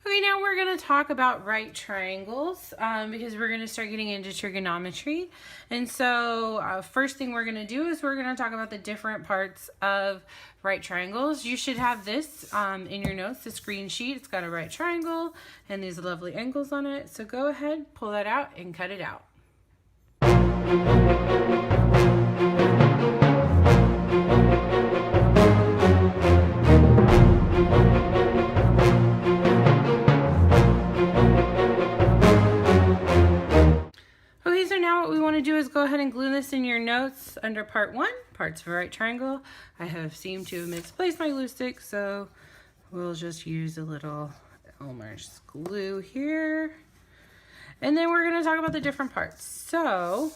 Okay, now we're going to talk about right triangles because we're going to start getting into trigonometry. And so first thing we're going to do is we're going to talk about the different parts of right triangles. You should have this in your notes, the screen sheet. It's got a right triangle and these lovely angles on it. So go ahead, pull that out and cut it out. Okay, so now what we want to do is go ahead and glue this in your notes under part 1, parts of a right triangle. I have seemed to have misplaced my glue stick, so we'll just use a little Elmer's glue here. And then we're going to talk about the different parts. So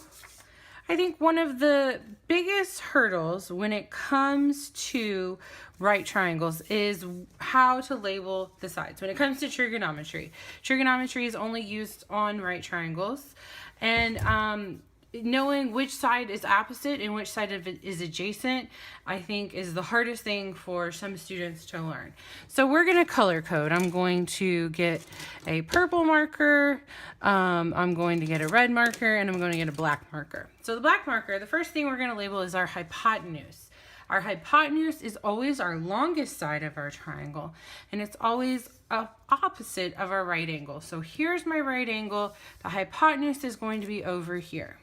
I think one of the biggest hurdles when it comes to right triangles is how to label the sides. When it comes to trigonometry, trigonometry is only used on right triangles. And knowing which side is opposite and which side of it is adjacent, I think is the hardest thing for some students to learn. So we're going to color code. I'm going to get a purple marker, I'm going to get a red marker, and I'm going to get a black marker. So the black marker, the first thing we're going to label is our hypotenuse. Our hypotenuse is always our longest side of our triangle, and it's always opposite of our right angle. So here's my right angle. The hypotenuse is going to be over here.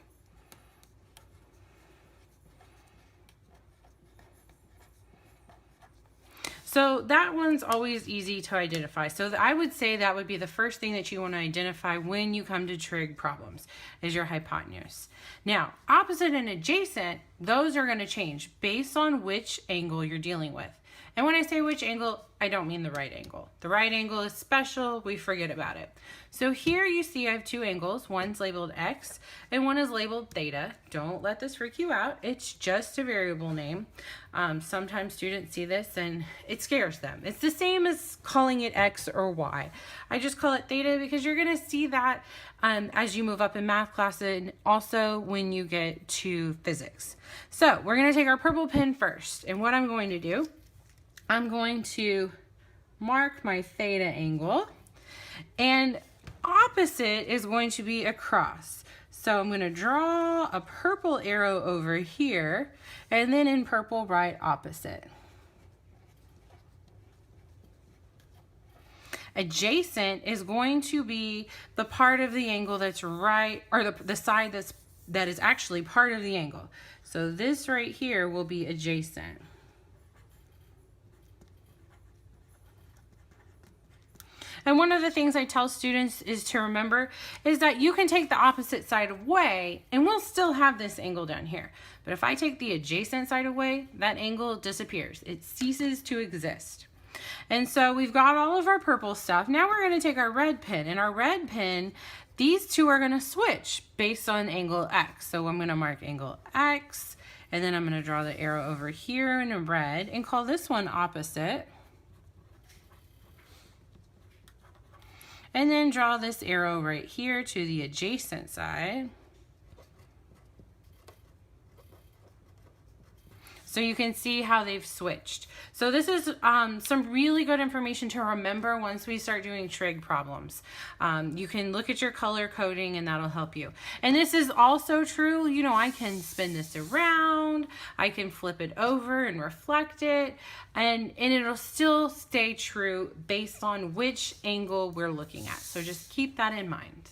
So that one's always easy to identify. So I would say that would be the first thing that you want to identify when you come to trig problems, is your hypotenuse. Now, opposite and adjacent, those are going to change based on which angle you're dealing with. And when I say which angle, I don't mean the right angle. The right angle is special, we forget about it. So here you see I have two angles. One's labeled X and one is labeled theta. Don't let this freak you out. It's just a variable name. Sometimes students see this and it scares them. It's the same as calling it X or Y. I just call it theta because you're gonna see that as you move up in math class and also when you get to physics. So we're gonna take our purple pen first, and what I'm going to do, I'm going to mark my theta angle, and opposite is going to be across. So I'm going to draw a purple arrow over here, and then in purple write opposite. Adjacent is going to be the part of the angle that's right, or the side that is actually part of the angle. So this right here will be adjacent. And one of the things I tell students is to remember is that you can take the opposite side away and we'll still have this angle down here. But if I take the adjacent side away, that angle disappears. It ceases to exist. And so we've got all of our purple stuff. Now we're going to take our red pen, and our red pen, these two are going to switch based on angle X. So I'm going to mark angle X, and then I'm going to draw the arrow over here in red and call this one opposite. And then draw this arrow right here to the adjacent side. So you can see how they've switched. So this is some really good information to remember once we start doing trig problems. You can look at your color coding and that'll help you. And this is also true, you know, I can spin this around, I can flip it over and reflect it, and it'll still stay true based on which angle we're looking at. So just keep that in mind.